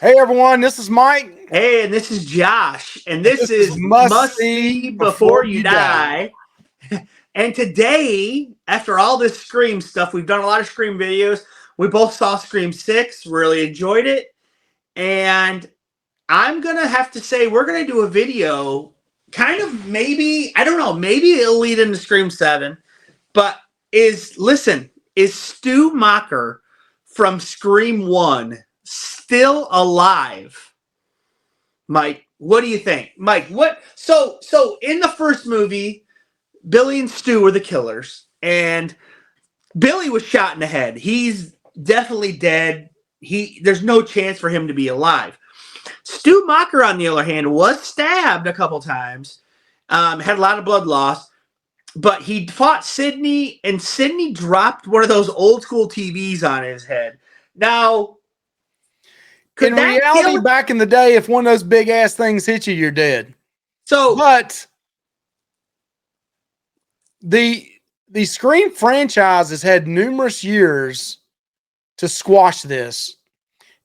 Hey everyone, this is Mike. Hey, and this is Josh, and this This is is Must Must See See Before Before You You Die. Die. And today, after all this Scream stuff, we've done a lot of Scream videos. We both saw Scream 6, really enjoyed it, and I'm going to have to say we're going to do a video, kind of maybe, I don't know, maybe it'll lead into Scream 7, but is Stu Macher from Scream 1 still alive? Mike, what do you think? Mike, what so in the first movie, Billy and Stu were the killers, and Billy was shot in the head. He's definitely dead. There's no chance for him to be alive. Stu Macher, on the other hand, was stabbed a couple times, had a lot of blood loss, but he fought Sidney, and Sidney dropped one of those old school TVs on his head. Now, could In that reality, kill? back in the day, if one of those big ass things hit you, you're dead. So But the the Scream franchise has had numerous years to squash this,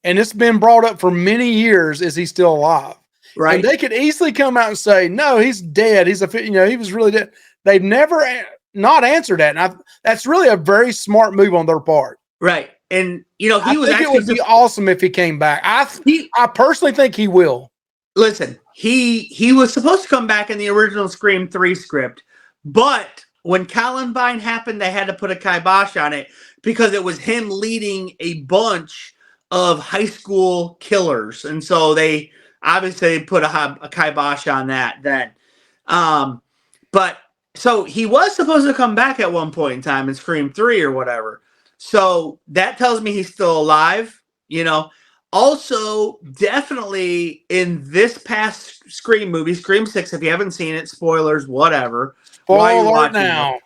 and it's been brought up for many years. Is he still alive? And right, they could easily come out and say, "No, he's dead. He was really dead." They've never not answered that, and that's really a very smart move on their part. right, and I he was think it actually would be awesome if he came back. he I personally think he will. listen, he was supposed to come back in the original Scream 3 script, but when Columbine happened, they had to put a kibosh on it because it was him leading a bunch of high school killers, and so they obviously put a kibosh on that then. Um, but so he was supposed to come back at one point in time in Scream 3 or whatever. So that tells me he's still alive, you know. Also, definitely in this past Scream movie, Scream 6, if you haven't seen it, spoilers, whatever, why Spoiler you're alert watching it.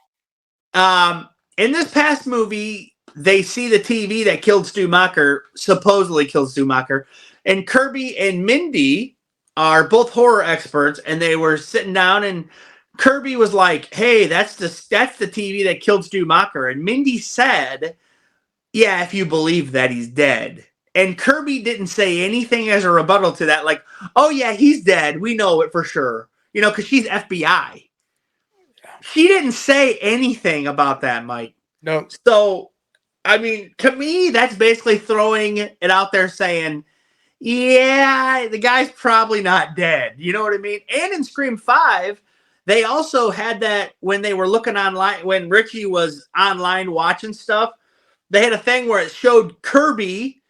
now. In this past movie, they see the TV that killed Stu Macher, supposedly killed Stu Macher, and Kirby and Mindy are both horror experts, and they were sitting down, and Kirby was like, "Hey, that's the TV that killed Stu Macher," and Mindy said, "Yeah, if you believe that he's dead." And Kirby didn't say anything as a rebuttal to that, like, "Oh yeah, he's dead. We know it for sure," because she's FBI. She didn't say anything about that, Mike. No, So, I mean, to me, that's basically throwing it out there saying, yeah, the guy's probably not dead. You know what I mean? And in Scream 5, they also had that when they were looking online, when Richie was online watching stuff, they had a thing where it showed Kirby,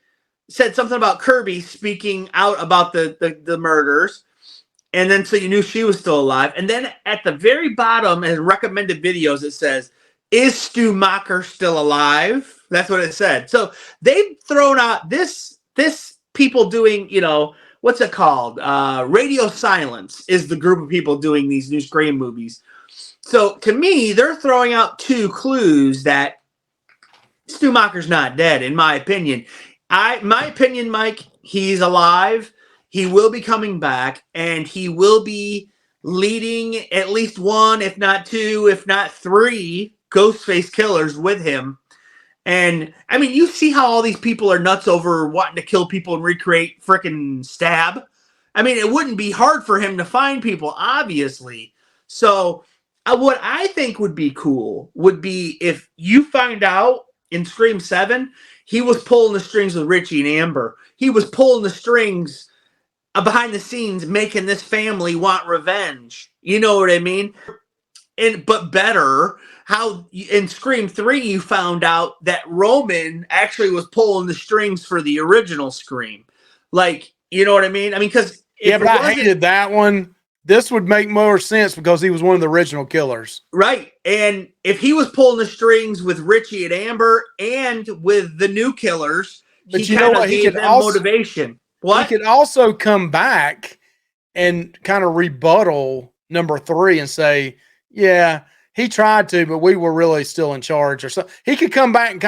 said something about Kirby speaking out about the murders. And then so you knew she was still alive. And then at the very bottom in recommended videos, it says, "Is Stu Macher still alive?" That's what it said. So they've thrown out this people doing, what's it called? Radio silence is the group of people doing these new Scream movies. So to me, they're throwing out two clues that Stu Macher's not dead, in my opinion. My opinion, Mike, he's alive. He will be coming back, and he will be leading at least one, if not two, if not three Ghostface killers with him. And I mean, you see how all these people are nuts over wanting to kill people and recreate frickin' Stab. I mean, it wouldn't be hard for him to find people, obviously. So, what I think would be cool would be if you find out in Scream 7, he was pulling the strings with Richie and Amber. He was pulling the strings behind the scenes, making this family want revenge. You know what I mean? But better, how in Scream 3 you found out that Roman actually was pulling the strings for the original Scream. Like, you know what I mean? I mean, because yeah, if but it I wasn't hated that one. This would make more sense because he was one of the original killers. right, and if he was pulling the strings with Richie and Amber and with the new killers, he But you know kind of what? gave them motivation. He What? could also come back and kind of rebuttal number 3 and say, "Yeah, he tried to, but we were really still in charge," or something. He could come back and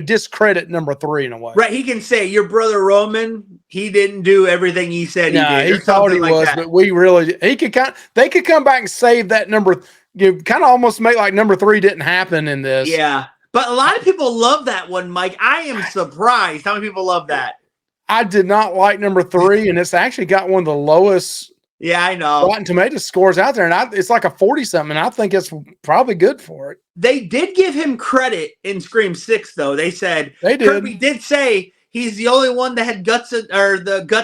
discredit number 3 in a way. Right, he can say your brother Roman, he didn't do everything he said he No, did, he or thought something he like was, that. but they could come back and save that number. You kind of almost make like number 3 didn't happen in this. Yeah. But a lot of people love that one, Mike. I am surprised how many people love that. I did not like number 3, and it's actually got one of the lowest Yeah, I know. Rotten Tomatoes scores out there, and it's like a 40-something, and I think it's probably good for it. They did give him credit in Scream 6, though. They said They did. Kirby did say he's the only one that had guts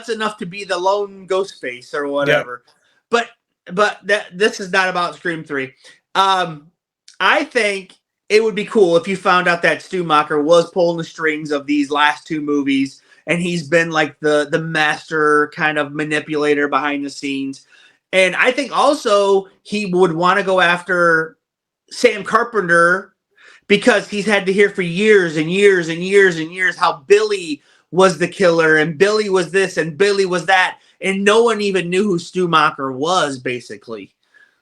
enough to be the lone Ghostface or whatever. Yep. But this is not about Scream 3. I think it would be cool if you found out that Stu Macher was pulling the strings of these last 2 movies, and he's been like the master kind of manipulator behind the scenes. And I think also he would want to go after Sam Carpenter because he's had to hear for years and years and years and years how Billy was the killer and Billy was this and Billy was that, and no one even knew who Stu Macher was, basically.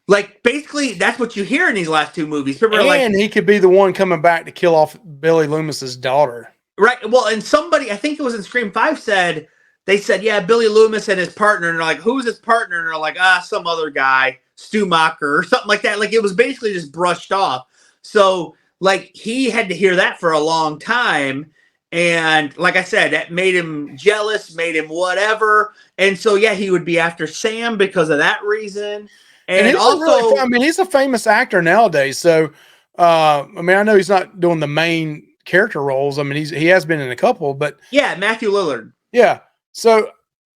Like, basically, that's what you hear in these last 2 movies. People are like, he could be the one coming back to kill off Billy Loomis's daughter. Right. Well, and somebody, I think it was in Scream 5, they said, yeah, Billy Loomis and his partner. And they're like, who's his partner? And they're like, some other guy, Stu Macher or something like that. Like, it was basically just brushed off. So, like, he had to hear that for a long time. And like I said, that made him jealous, made him whatever. And so, yeah, he would be after Sam because of that reason. And he's also, he's a famous actor nowadays. So, I know he's not doing the main character roles. I mean, he has been in a couple, but yeah, Matthew Lillard. Yeah. So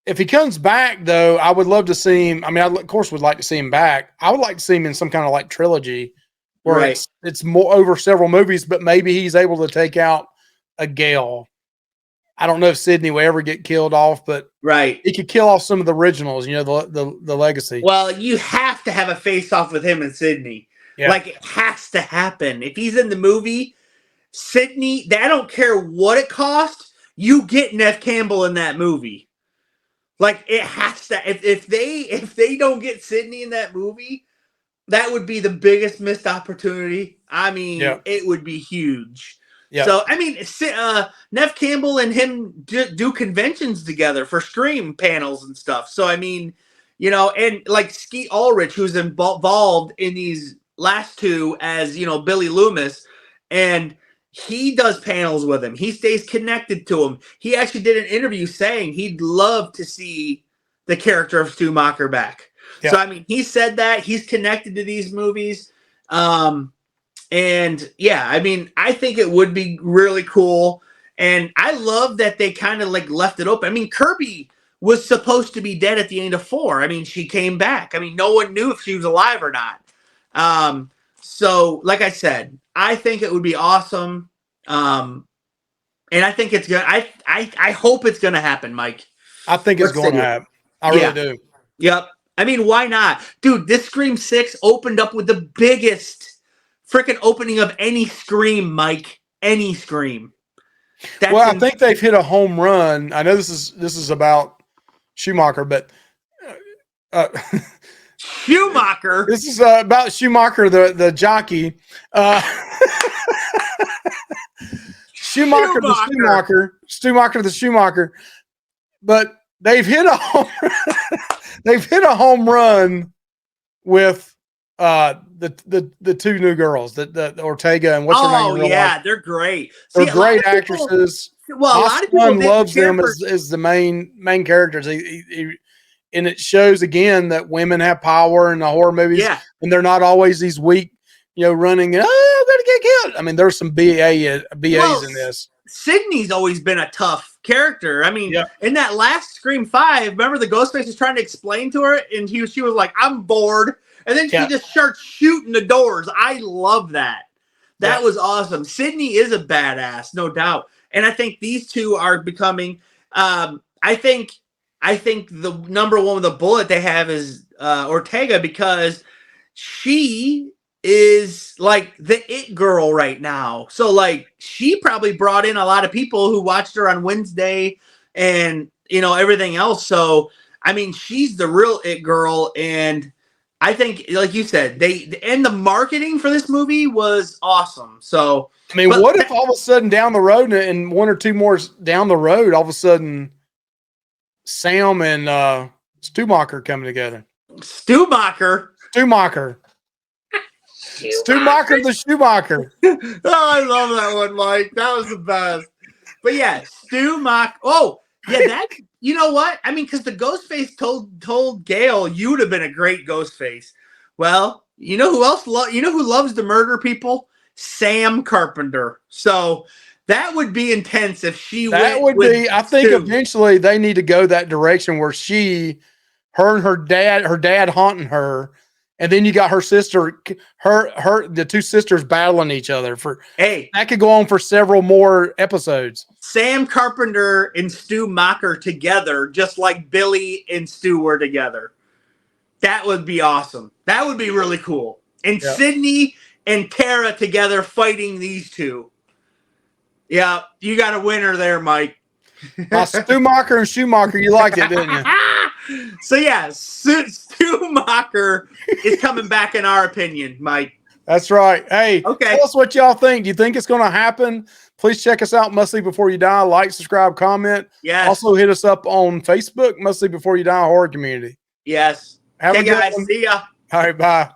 if he comes back, though, I would love to see him. I mean, I of course would like to see him back. I would like to see him in some kind of like trilogy where it's more over several movies, but maybe he's able to take out a Gale. I don't know if Sidney will ever get killed off, but he could kill off some of the originals, the legacy. Well, you have to have a face-off with him and Sidney. Yeah. Like, it has to happen. If he's in the movie, Sidney, I don't care what it costs, you get Nev Campbell in that movie. Like, it has to. If they don't get Sidney in that movie, that would be the biggest missed opportunity. I mean, It would be huge. Yeah. So, I mean, Nev Campbell and him do conventions together for Scream panels and stuff. So, I mean, and like Skeet Ulrich, who's involved in these last 2 as, Billy Loomis, and he does panels with him. He stays connected to him. He actually did an interview saying he'd love to see the character of Stu Macher back. Yeah. So, I mean, he said that. He's connected to these movies. And, yeah, I mean, I think it would be really cool. And I love that they kind of, like, left it open. I mean, Kirby was supposed to be dead at the end of 4. I mean, she came back. I mean, no one knew if she was alive or not. So, like I said, I think it would be awesome. And I think it's going to, I hope it's going to happen, Mike. I think it's going to happen. I really do. Yep. I mean, why not? Dude, this Scream 6 opened up with the biggest freaking opening of any Scream, Mike. Any Scream. I think they've hit a home run. I know this is about Schumacher, but Schumacher. This is about Schumacher, the jockey. Schumacher the Schumacher. But they've hit a home run with the 2 new girls, the Ortega and what's her name? Oh yeah, they're great. They're great actresses. Well, a lot of people loves them as the main characters. And it shows again that women have power in the horror movies, and they're not always these weak, running. I'm gonna get killed. I mean, there's some BAs in this. Sydney's always been a tough character. I mean, in that last Scream 5, remember the Ghostface was trying to explain to her, and she was like, "I'm bored," and then she just starts shooting the doors. I love that. That was awesome. Sydney is a badass, no doubt, and I think these 2 are becoming. I think the number one with the bullet they have is Ortega, because she is like the it girl right now. So like she probably brought in a lot of people who watched her on Wednesday and everything else. So I mean, she's the real it girl, and I think, like you said, the marketing for this movie was awesome. So I mean, what if all of a sudden down the road, and 1 or 2 more down the road, all of a sudden Sam and Stu Macher coming together? Stu Macher. Stu Macher the Schumacher. Oh, I love that one, Mike. That was the best. But yeah, Stu Macher. Oh, Yeah, that, you know what? I mean, because the Ghostface told Gail, you would have been a great Ghostface. Well, you know who else? You know who loves to murder people? Sam Carpenter. So that would be intense if she That went would with be, I think Stu. eventually they need to go that direction where her and her dad haunting her. And then you got her sister, the two sisters battling each other Hey, that could go on for several more episodes. Sam Carpenter and Stu Macher together, just like Billy and Stu were together. That would be awesome. That would be really cool. And Yeah. Sydney and Tara together fighting these two. Yeah, you got a winner there, Mike. Stu Macher and Schumacher, you liked it, didn't you? So yeah, Stu Macher is coming back in our opinion, Mike. That's right. Hey, okay. Tell us what y'all think. Do you think it's going to happen? Please check us out, Must Sleep Before You Die. Like, subscribe, comment. Yes. Also hit us up on Facebook, Must Sleep Before You Die Horror Community. Yes. Have a good guys. one. See ya. All right, bye.